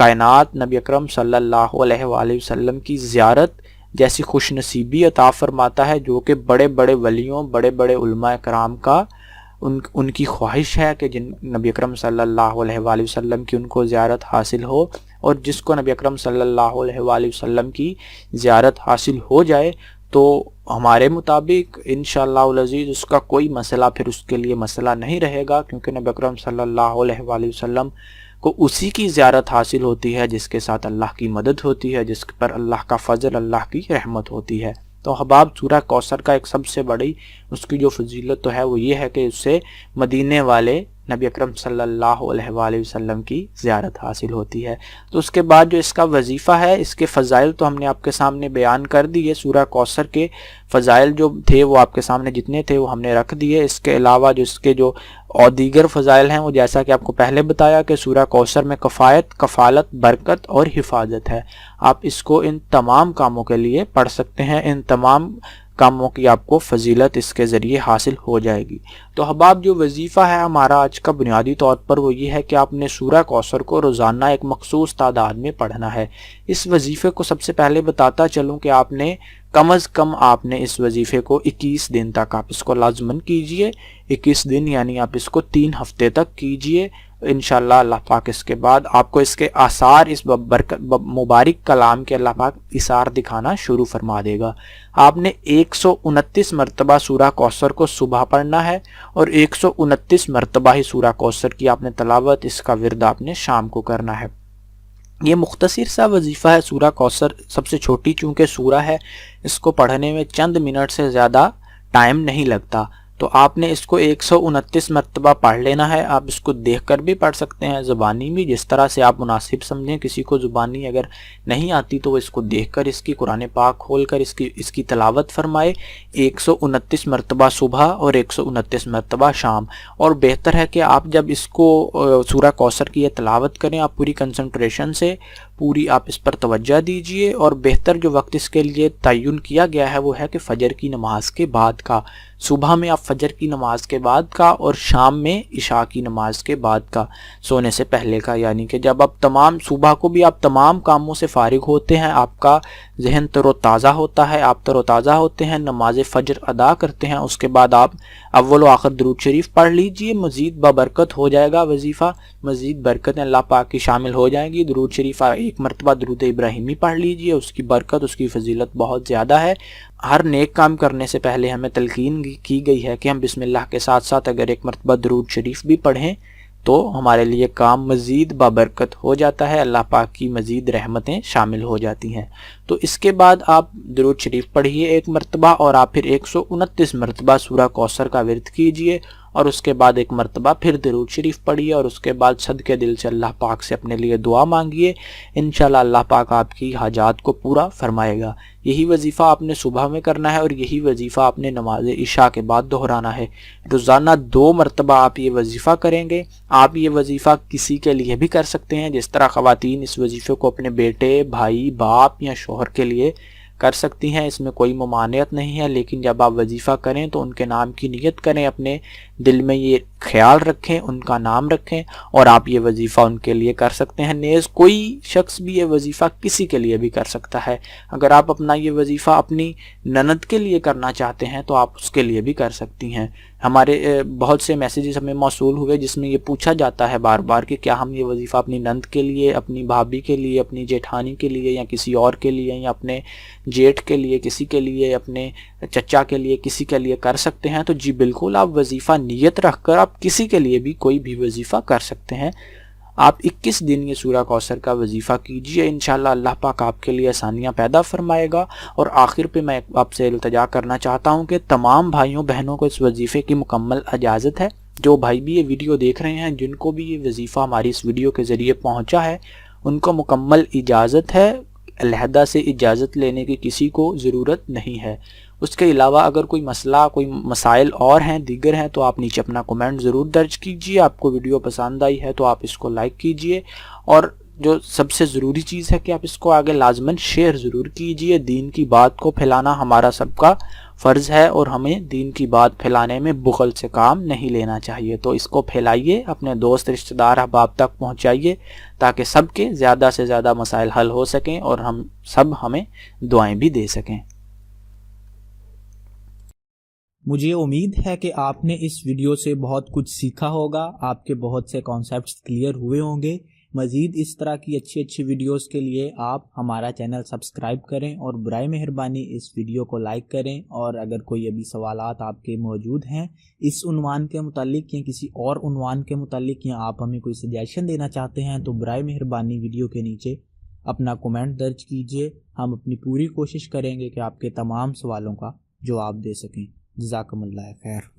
کائنات نبی اکرم صلی اللہ علیہ وآلہ وسلم کی زیارت جیسی خوش نصیبی عطا فرماتا ہے جو کہ بڑے بڑے ولیوں، بڑے بڑے علماء کرام کا ان کی خواہش ہے کہ جن نبی اکرم صلی اللہ علیہ وآلہ وسلم کی ان کو زیارت حاصل ہو، اور جس کو نبی اکرم صلی اللہ علیہ وآلہ وسلم کی زیارت حاصل ہو جائے تو ہمارے مطابق انشاءاللہ العزیز اس کا کوئی مسئلہ پھر اس کے لیے مسئلہ نہیں رہے گا، کیونکہ نبی اکرم صلی اللہ علیہ وآلہ وسلم کو اسی کی زیارت حاصل ہوتی ہے جس کے ساتھ اللہ کی مدد ہوتی ہے، جس پر اللہ کا فضل، اللہ کی رحمت ہوتی ہے۔ تو احباب، سورہ کوثر کا ایک سب سے بڑی اس کی جو فضیلت تو ہے وہ یہ ہے کہ اس سے مدینے والے نبی اکرم صلی اللہ علیہ وآلہ وسلم کی زیارت حاصل ہوتی ہے۔ تو اس کے بعد جو اس کا وظیفہ ہے، اس کے فضائل تو ہم نے آپ کے سامنے بیان کر دیے۔ سورہ کوثر کے فضائل جو تھے وہ آپ کے سامنے جتنے تھے وہ ہم نے رکھ دیے۔ اس کے علاوہ جو اس کے جو اور دیگر فضائل ہیں وہ جیسا کہ آپ کو پہلے بتایا کہ سورہ کوثر میں کفایت، کفالت، برکت اور حفاظت ہے۔ آپ اس کو ان تمام کاموں کے لیے پڑھ سکتے ہیں، ان تمام کاموں کی آپ کو فضیلت اس کے ذریعے حاصل ہو جائے گی۔ تو احباب، جو وظیفہ ہے ہمارا آج کا بنیادی طور پر وہ یہ ہے کہ آپ نے سورہ کوثر کو روزانہ ایک مخصوص تعداد میں پڑھنا ہے۔ اس وظیفے کو سب سے پہلے بتاتا چلوں کہ آپ نے کم از کم آپ نے اس وظیفے کو 21 دن تک آپ اس کو لازماً کیجئے۔ 21 دن یعنی آپ اس کو 3 ہفتے تک کیجئے۔ انشاءاللہ اللہ پاک اس کے بعد آپ کو اس کے آثار، اس مبارک کلام کے اللہ پاک اثار دکھانا شروع فرما دے گا۔ آپ نے 129 مرتبہ سورہ کوثر کو صبح پڑھنا ہے، اور 129 مرتبہ ہی سورہ کوثر کی آپ نے تلاوت، اس کا ورد آپ نے شام کو کرنا ہے۔ یہ مختصر سا وظیفہ ہے۔ سورہ کوثر سب سے چھوٹی چونکہ سورہ ہے، اس کو پڑھنے میں چند منٹ سے زیادہ ٹائم نہیں لگتا، تو آپ نے اس کو 129 مرتبہ پڑھ لینا ہے۔ آپ اس کو دیکھ کر بھی پڑھ سکتے ہیں، زبانی بھی، جس طرح سے آپ مناسب سمجھیں۔ کسی کو زبانی اگر نہیں آتی تو وہ اس کو دیکھ کر اس کی قرآن پاک کھول کر اس کی تلاوت فرمائے۔ 129 مرتبہ صبح اور 129 مرتبہ شام۔ اور بہتر ہے کہ آپ جب اس کو سورہ کوثر کی یہ تلاوت کریں، آپ پوری کنسنٹریشن سے پوری آپ اس پر توجہ دیجئے، اور بہتر جو وقت اس کے لیے تعین کیا گیا ہے وہ ہے کہ فجر کی نماز کے بعد کا۔ صبح میں آپ فجر کی نماز کے بعد کا، اور شام میں عشاء کی نماز کے بعد کا، سونے سے پہلے کا، یعنی کہ جب آپ تمام صبح کو بھی آپ تمام کاموں سے فارغ ہوتے ہیں، آپ کا ذہن تر و تازہ ہوتا ہے، آپ تر و تازہ ہوتے ہیں، نماز فجر ادا کرتے ہیں، اس کے بعد آپ اول و آخر درود شریف پڑھ لیجئے۔ مزید بابرکت ہو جائے گا وظیفہ، مزید برکتیں اللہ پاک کی شامل ہو جائیں گی۔ درود شریف ایک مرتبہ درود ابراہیمی پڑھ لیجئے، اس کی برکت، اس کی فضیلت بہت زیادہ ہے۔ ہر نیک کام کرنے سے پہلے ہمیں تلقین کی گئی ہے کہ ہم بسم اللہ کے ساتھ ساتھ اگر ایک مرتبہ درود شریف بھی پڑھیں تو ہمارے لیے کام مزید بابرکت ہو جاتا ہے، اللہ پاک کی مزید رحمتیں شامل ہو جاتی ہیں۔ تو اس کے بعد آپ درود شریف پڑھیے ایک مرتبہ، اور آپ پھر 129 مرتبہ سورہ کوثر کا ورد کیجئے، اور اس کے بعد ایک مرتبہ پھر درود شریف پڑھیے، اور اس کے بعد صدقے دل سے اللہ پاک سے اپنے لیے دعا مانگیے۔ انشاءاللہ اللہ پاک آپ کی حاجات کو پورا فرمائے گا۔ یہی وظیفہ آپ نے صبح میں کرنا ہے، اور یہی وظیفہ آپ نے نماز عشاء کے بعد دہرانا ہے۔ روزانہ 2 مرتبہ آپ یہ وظیفہ کریں گے۔ آپ یہ وظیفہ کسی کے لیے بھی کر سکتے ہیں، جس طرح خواتین اس وظیفے کو اپنے بیٹے، بھائی، باپ یا شوہر کے لیے کر سکتی ہیں، اس میں کوئی ممانعت نہیں ہے۔ لیکن جب آپ وظیفہ کریں تو ان کے نام کی نیت کریں، اپنے دل میں یہ خیال رکھیں، ان کا نام رکھیں، اور آپ یہ وظیفہ ان کے لیے کر سکتے ہیں۔ نیز کوئی شخص بھی یہ وظیفہ کسی کے لیے بھی کر سکتا ہے۔ اگر آپ اپنا یہ وظیفہ اپنی نند کے لیے کرنا چاہتے ہیں تو آپ اس کے لیے بھی کر سکتی ہیں۔ ہمارے بہت سے میسیجز ہمیں موصول ہوئے جس میں یہ پوچھا جاتا ہے بار بار کہ کیا ہم یہ وظیفہ اپنی نند کے لیے، اپنی بھابھی کے لیے، اپنی جیٹھانی کے لیے، یا کسی اور کے لیے، یا اپنے جیٹھ کے لیے کسی کے لیے، اپنے چچا کے لیے کسی کے لیے کر سکتے ہیں؟ تو جی بالکل، آپ وظیفہ نیت رکھ کر آپ کسی کے لیے بھی کوئی بھی وظیفہ کر سکتے ہیں۔ آپ 21 دن یہ سورہ کوثر کا وظیفہ کیجئے، انشاءاللہ اللہ پاک آپ کے لیے آسانیاں پیدا فرمائے گا۔ اور آخر پہ میں آپ سے التجا کرنا چاہتا ہوں کہ تمام بھائیوں بہنوں کو اس وظیفے کی مکمل اجازت ہے۔ جو بھائی بھی یہ ویڈیو دیکھ رہے ہیں، جن کو بھی یہ وظیفہ ہماری اس ویڈیو کے ذریعے پہنچا ہے، ان کو مکمل اجازت ہے، علیحدہ سے اجازت لینے کی کسی کو ضرورت نہیں ہے۔ اس کے علاوہ اگر کوئی مسئلہ، کوئی مسائل اور ہیں، دیگر ہیں، تو آپ نیچے اپنا کومنٹ ضرور درج کیجئے۔ آپ کو ویڈیو پسند آئی ہے تو آپ اس کو لائک کیجئے، اور جو سب سے ضروری چیز ہے کہ آپ اس کو آگے لازماً شیئر ضرور کیجئے۔ دین کی بات کو پھیلانا ہمارا سب کا فرض ہے اور ہمیں دین کی بات پھیلانے میں بخل سے کام نہیں لینا چاہیے۔ تو اس کو پھیلائیے، اپنے دوست رشتہ دار احباب تک پہنچائیے تاکہ سب کے زیادہ سے زیادہ مسائل حل ہو سکیں اور ہم سب ہمیں دعائیں بھی دے سکیں۔ مجھے امید ہے کہ آپ نے اس ویڈیو سے بہت کچھ سیکھا ہوگا، آپ کے بہت سے کانسیپٹس کلیئر ہوئے ہوں گے۔ مزید اس طرح کی اچھی ویڈیوز کے لیے آپ ہمارا چینل سبسکرائب کریں اور برائے مہربانی اس ویڈیو کو لائک کریں، اور اگر کوئی ابھی سوالات آپ کے موجود ہیں اس عنوان کے متعلق یا کسی اور عنوان کے متعلق، یا آپ ہمیں کوئی سجیشن دینا چاہتے ہیں، تو برائے مہربانی ویڈیو کے نیچے اپنا کومنٹ درج کیجئے۔ ہم اپنی پوری کوشش کریں گے کہ آپ کے تمام سوالوں کا جواب دے سکیں۔ جزاکم اللہ خیر۔